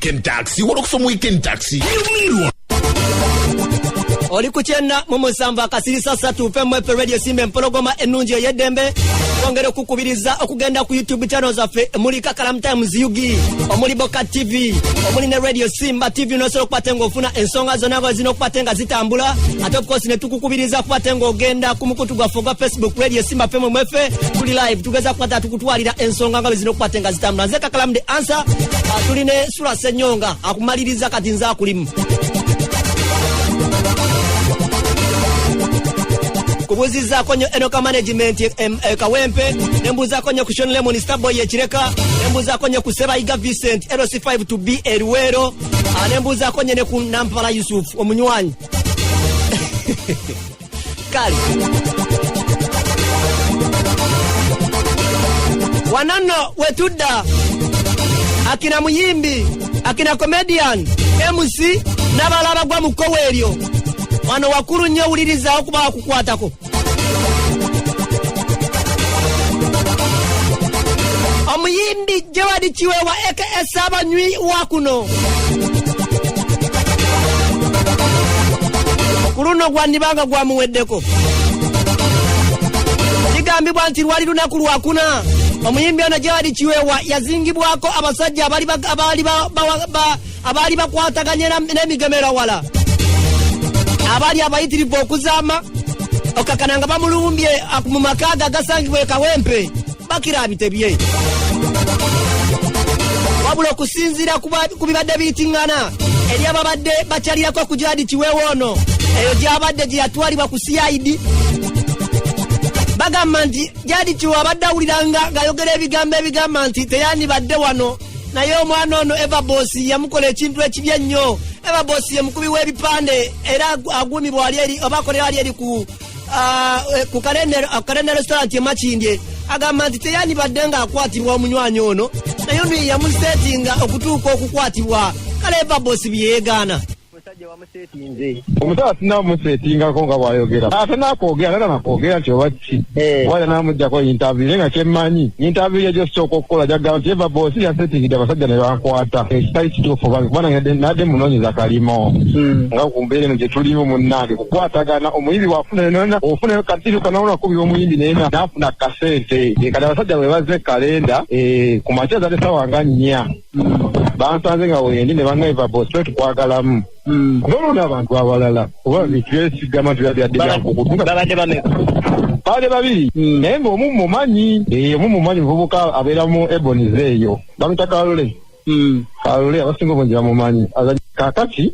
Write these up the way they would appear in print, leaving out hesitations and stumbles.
Weekend taxi, what some weekend taxi? Oli kuchena mumusamba kasirisa satu pemwe radio simbe mpologoma enunji yedembe wongere kukubiriza okugenda ku YouTube channel zaffe muri Kakalam Times Yugi omuli Boka TV omuli ne Radio Simba TV no so kwatenga ofuna ensonga zonago zino kwatenga zitambula ate of course ne tukukubiriza kwatenga ogenda kumukutu gwa foga Facebook Radio Simba pemwe mwefe tuli live tugeza kwata tukutwalira ensonga nga zino kwatenga zitambula nze Kakalam the answer tuli ne sura senyonga akumaliriza katinza kulimu kubuziza konyo enoka management kawempe nembuza konyo kushon lemon starboy yechireka nembuza konyo kuseba iga Vincent LC5 to be Eruero nembuza konyo ne kunampala Yusuf omunywanyi kali wanano wetuda akina muyimbi akina comedian MC nabalaba gwa mukoweryo wano wakuru nnyo uliriza okuba kukwatako omuyimbi Jewadi Chiwewa AKS abanywi wakuno okuruno gwandibanga gwamuweddeko kigambibwa nti lwali lunaku lwakuna omuyimbi ono Jewadi Chiwewa yazingibwako abasajja abali bakwataganye n'emigemera wala abali abayitirivu okuzama okakananga bamulumbye mu makaga gasangibwe kawempe bakirabite bye wabula okusinzira kubibadde bitingana eri ababadde bakyalirako ku Jewadi Chiwewa ono eyo gyabadde gyatwalibwa ku CID bagamba nti Jewadi Chiwewa abadde awuliranga ng'ayogera ebigambo ebigamba nti teyandibadde wano naye omwana ono Eva Boss yamukola ekintu ekibya nnyo Eva Boss ye mukubi w'ebipande era agumibwa ali eri obakolera ali eri ku Kalenda restaurant ye Makindye agamba nti teyandibadde ng'akwatibwa omunywanyi ono naye ono yamusetinga okutuuka okukwatibwa kale Eva Boss byeyegaana omusajja sinamusetingako nga bwayogera ate nakwogera nata nakwogera nti oba ki wala namuggyako interview nga kyemmanyi interview egyo sooka okukola jagamba nti Eva Boss yasetingidde abasajja ne bankwata ekitali kituufu kubanga nadde munoonyeza kalimo nga kumbeera eno gye tulimu munnange kukwatagana omuyimbi ofuna katiru kanaona kubira omuyimbi naye nafuna kasente kati abasajja bwe bazze kalenda ku makya zate sawa nga 4 bansanze nga wendi ne banga Eva Boss tukwagalamu Nono abantu abalala oba bikyesiggama tuyabadde byankukutunga baale babiri naye ng'omumumanyi omumumanyi muvubuka abeeramu Ebonize eyo bamuyita Kalole abasinga obungi bamumanyi kakati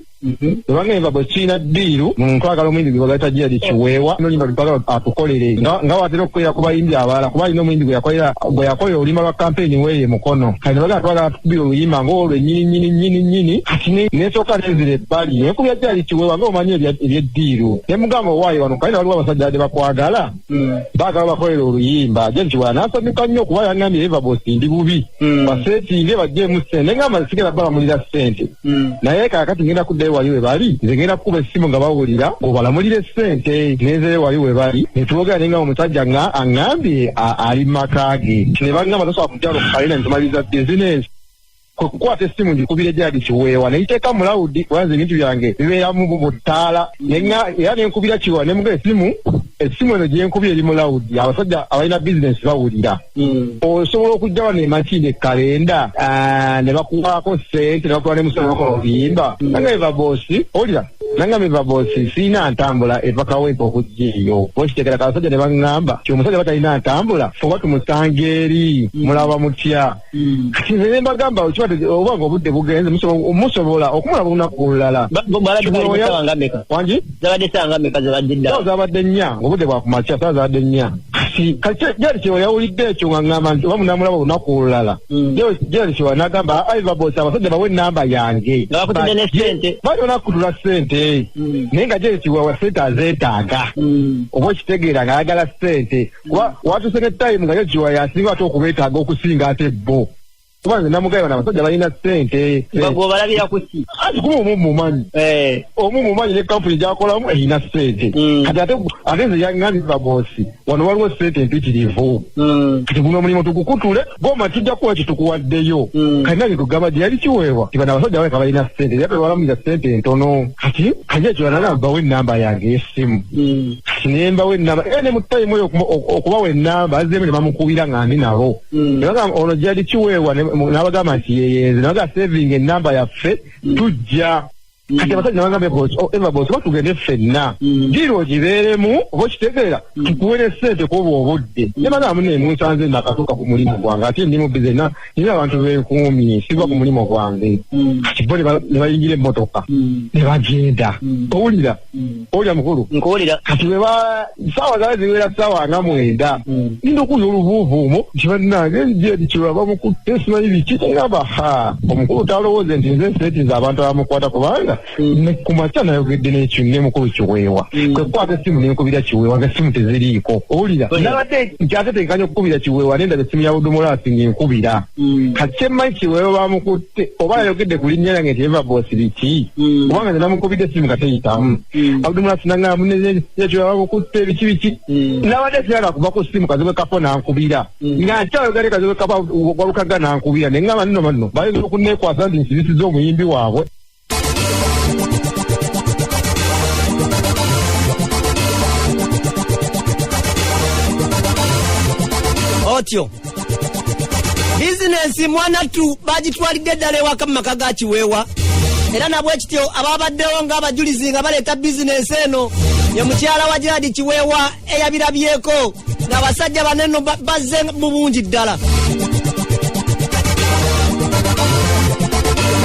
ebanga Eva Boss kiina ddiiru ntwagala omuyimbi gwe bagayita Jewadi Chiwewa n'oluyimba lupagala atukolere nga watera okukolera ku bayimbi abalala kuba alina omuyimbi gwe yakolera oluyimba lwa kampeyini weeye mukono kati bagala twagala tukubira oluyimba ng'olwo ennyini kati nesooka nenzira ebbali nekubya Jewadi Chiwewa ng'omanyi ebyeddiiru ne mugamba owaayo wano kalina waliwo abasajja badde bakwagala baagala bakolera oluyimba Jewadi Chiwewa n'asanyuka nnyo okuba yangambye Eva Boss ndi bubi baseetinge bajjeemu ssente ngamba sigala balamulira ssente naye kakati ngenda kuddayo wali we bali nze ngenda kukuba essimu nga bawulira obalamulire ssente nezere wali we bali netwogera nenga omusajja nga aŋŋambye ali makaage ne bagamba tosobola kukyalo kukalina ntumaliza bizinensi kukwata essimu ngikubire Jewadi Chiwewa neyiteeka mu lawudi kubanza ebintu byange bibeera mu ttaala era nenkubira Chiwewa nemuga essimu eno gyenkubira eri mu lawudi abasajja abalina bizinensi bawulira osobola okujja wano Makindye kalenda ne bakuwako ssente ne bakuwa nemusolo bakola obuyimba nanga Eva Boss owulira nanga Eva Boss siina ntambula eva kawempe okujja eyo bwekitegera abasajja ne baŋŋamba ti omusajja batalina ntambula foba tumusanga eri mulaba mutya kati nze ne mbagamba oba nga obudde bugenze musobola okumulaba olunaku olulala wangi zabadde 4 obudde bwakumakya saa zabadde 4 kati Jewadi Chiwewa yawulidde ekyo nga ŋŋamba nti oba munamulaba olunaku olulala Jewadi Chiwewa n'agamba Eva Boss abasajja bawe ennamba yange balina kutula ssente naye nga Jewadi Chiwewa ssente azeetaaga oba okitegeera ng'ayagala ssente watuse ne time nga Jewadi Chiwewa yasinga ate okubeetaaga okusinga ate bo Kubanze namugaya n'abasajja balina ssente. Bagwo balabira kusi. Ati kumumanyi. Omumanyi ne kampuni gyakolamu erina ssente. Kati ate nze yanganira boosi. Wano waliwo ssente empitirivu. Kati guno omulimu tugukutule goma tujja kuwa kitukuwaddeyo. Kati nange tugamba gye yali kiweebwa. Tiba n'abasajja baleka balina ssente. Yate balamuza ssente ntono. Kati ekyo nagamba ennamba yange y'essimu. Kati ne mbawo ennamba. Ne mu tayimu oyo okubawa ennamba azzeemu ne bamukubira nga ndi nabo. Ne bagamba ono gye yali kiweebwa n'abagamba nti yeyenze. Ne bagamba saving ennamba yaffe tujja. Kati abasajja bagamba eva bosi batugende ffenna. Diro ogibeeremu oba okitegeera tukuwe ne ssente kuba obudde. Ne bagamba munne munsanze nakatuuka ku mulimu gwange ate ndi mu bize nina abantu b'enkumi siva ku mulimu gwange. Kati bo ne bayingira emmotoka ne bagenda. Owulira mukulu? Nkuwulira. Kati saawa zaali ziwera saawa nga 9 ninda okuwulira oluvuuvuumo nti bannange njeeri kiba bamukutte simanyi biki ngamba omukulu talowooze nti nze nseetinza abantu abamukwata kubanga kumakya nayogedde n'ekyo ne mukulu kiweewa kwe kukwata essimu nenkubira kiweewa nga essimu teziriiko. Owulira nabadde nkyatetenkanya okukubira kiweewa nendaba essimu ya budumulaasi ng'enkubira. Kati kyemmanyi kiweewa bamukutte oba yayogedde ku linnya lyange nti eva boosi biki kubanga nze namukubidde essimu nga teyitamu. Abudumulaasi nangamba munne ekyo bamukutte biki nabadde sirala kuva ku ssimu kazibu kapo nankubira nga nkyayogale kazibu kapo walukaga nankubira ne ngamba nno bayinza okunneekwasa nti nsibisiza omuyimbi waabwe. Otyo bizinesi mwanatu bagitwalidde eddala ewaka mu maka ga kiweewa era nabwe kityo ababaddewo ng'abajulizi nga baleeta bizinesi eno ye mukyala wa Gerard Kiweewa eyabirabyeko ng'abasajja baneno bazze mu bungi ddala.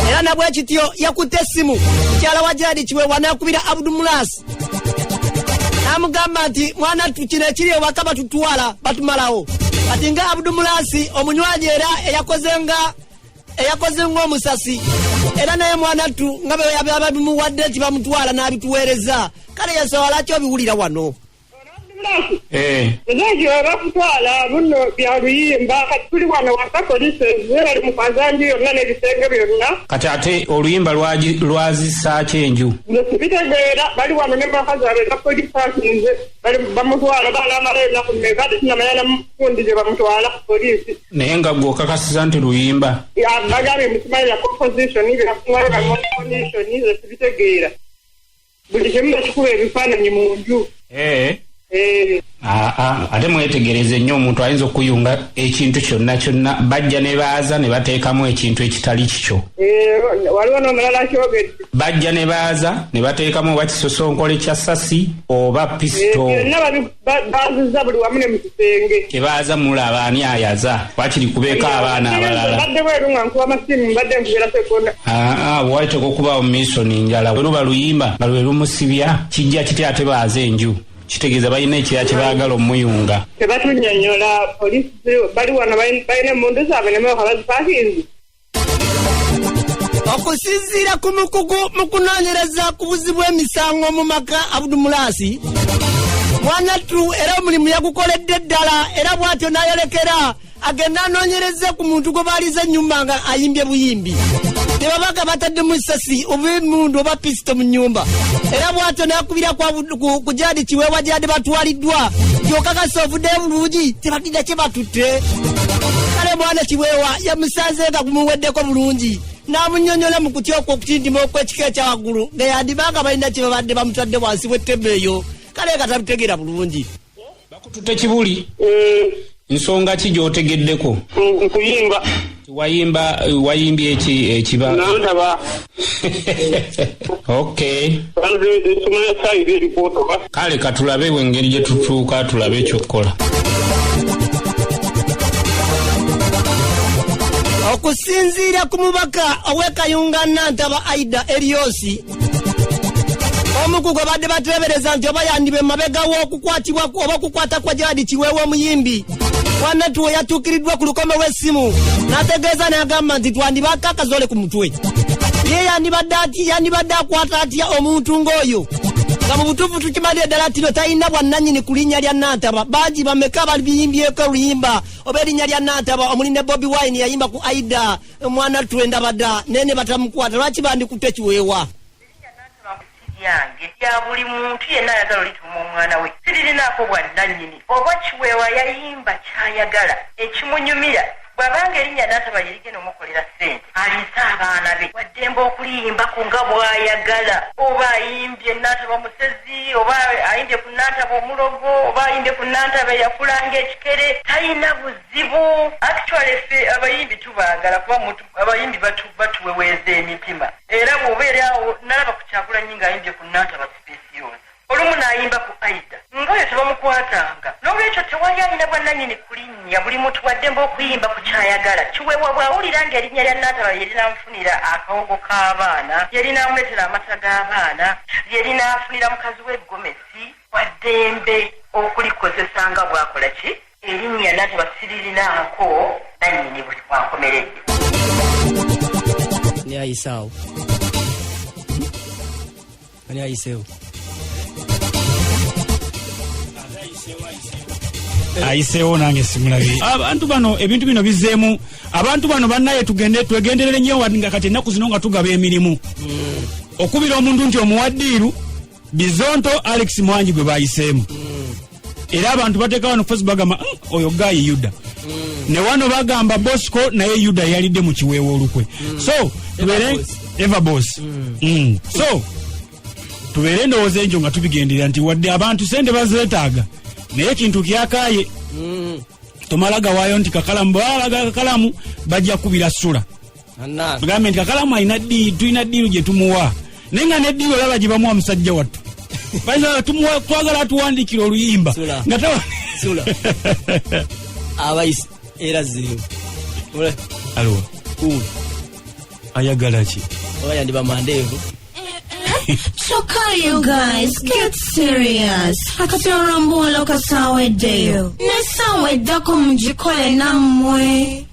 Era nabwe kityo yakutte essimu mukyala wa Gerard Kiweewa n'akubira Abdulmulaasi n'amugamba nti mwanatu kino ekiri ewaka batutwala batumalawo. Kati nga Abdulmulaasi omunywaji era eyakoze ng'omusasi era naye mwanatu nga bwe bimuwadde kibamutwala n'abituweereza kale yasawala kyo biwulira wano. Ezo bakutwala muno bya Luyimba kati tuli wano waka police bali mu kazanji yonna n'ebisenge byonna. Kati ate Oluyimba lwazisa kyenju. Bitegeera bali wano ne bakazi abeza police akinze bali bamutwala balamala ku megade sinamanya mufundi gye bamutwala ku police. Naye nga gwe okakasiza nti Luyimba. Bagambye mukimanyi ya composition byakumala ka composition bitegeera. Buli kimu kikuba ebifaananyi mu nju. Ate mwetegereze nnyo omuntu ayinza okuyunga ekintu kyonna bajja ne baaza ne bateekamu ekintu ekitali kikyo. Waliwo n'omulala kyogedde. Bajja ne baaza ne bateekamu oba kisosonkole kya ssasi oba pisito. Baazizza buli wamu ne mu kisenge. Tebaaza mulaba ani ayaza wakiri kubeeka abaana abalala. Badde bweru nga nkuba masimu mbadde nkubira sekonda. Bwaliteka okubaawo Misoni njala bwe luba Luyimba nga lwe lumusibya kijja kiti ate baaza enju. Kitegeeza balina ekirala kye baagala omuyunga. Tebatunnyonnyola poliisi bali wano balina emmundu zaabwe ne motoka bazipaakinze. Okusinziira ku mukugu mu kunoonyereza ku buzibu bw'emisango mu maka Abdulmulaasi mwanatu era omulimu yagukoledde ddala era bw'atyo n'ayolekera agenda anoonyereze ku muntu gwe baaliza ennyumba nga ayimbye buyimbi. Tebabaga batadde mu ssasi oba emmundu oba pisito mu nnyumba. Era bw'atyo n'akubira ku Gerard Kiweewa gy'adde batwaliddwa gyokakasa ovuddeyo bulungi tebadde kye batutte. Kale mwana Kiweewa yamusanze nga gumuweddeko bulungi n'amunnyonnyola mu kutya okwo okutindima okw'ekika ekya waggulu nga yandibanga balina kye babadde bamutadde wansi w'ettebe eyo kale nga tabitegeera bulungi. Bakututte Kibuli. Nsonga ki gy'otegeddeko? Nkuyimba. Wayimbye ekiba? Nandaba. Okay. Kale katulabe engeri gye tutuuka tulabe ekyokukola. Okusinziira ku mubaka ow'Ekayunga Nantaba Aida Eriosi omukugu gwe badde bateebereza nti oba yandibe mabega w'okukwatibwa oba okukwata kwa Gerard Kiweewa omuyimbi mwanatu we yatuukiriddwa ku lukome w'essimu n'ategeeza n'agamba nti twandibako akazole ku mutwe ye yandibadde akwata atya omuntu ng'oyo Nga mu butuufu tukimalira ddala tino talina bwannannyini ku linnya lya Nantaba. Bangi bameka balibiyimbyeko luyimba oba erinnya lya Nantaba. Omuli ne Bobi Wine yayimba ku Aida mwana twenda bada nene batamukwata. Lwaki bandikutte kiweewa? Yange ya buli muntu yenna ayagala olituma omwana we siririnaako bwannannyini oba kiweewa yayimba kyayagala ekimunyumira bw'abanga erinnya Nantaba yerigenda omukolera ssente alisa abaana be waddemba okuliyimbako nga bw'ayagala oba ayimbye Nantaba musezi oba ayimbye ku Nantaba omulogo oba ayimbye ku Nantaba eyakulanga ekikere talina buzibu. Actually ffe abayimbi tubaagala kuba abayimbi batuweweeza emitima era bw'obeera awo nalaba ku Kyagulanyi ng'ayimbye ku Nantaba specials olumu n'ayimba ku Aida ng'oyo tebamukwatanga n'olwekyo tewali alina bwannannyini kulinnya buli muntu waddemba okuyimba ku kyayagala. Kiweewa bw'awulira ng'erinnya lya Nantaba yerinaamufunira akawogo k'abaana yerinaamuleetera amata g'abaana yerinaafunira mukazi we Gomesi waddembe okulikozesa nga bw'akola ki erinnya Nantaba siririnaako nannyini bwankomeredde. Ni ayisaawo ani ayiseewo ayiseewo nange simulabi. Abantu bano ebintu bino bizeemu. Abantu bano bannaye twegenderere nnyo nga kati ennaku zino nga tugaba emirimu. Okubira omuntu nti omuwaddiiru Bizonto Alex Mwangi gwe bayiseemu. Era abantu bateeka wano Facebook bagamba oyo gayi Yuda. Ne wano bagamba Bosco naye Yuda yalidde mu kiweewo olukwe. So tubeere Eva Boss. So tubeere ndowooza enjo nga tubigenderera nti wadde abantu sente bazeetaaga naye ekintu kyakaaye tomala gawaayo nti kakalamu bwalaga kakalamu bajja kubira ssula bagambe nti kakalamu tulina ddiiru gye tumuwa naye nga neddiiru olaba gye bamuwa musajja wattu twagala tuwandikira oluyimba nga sula abayisi era ziriwo alowa ayagala ki oba yandiba mandeevu. So come you guys, get serious. Akatorambula kasaweddeyo. Nesawedde ko mujikole nammwe.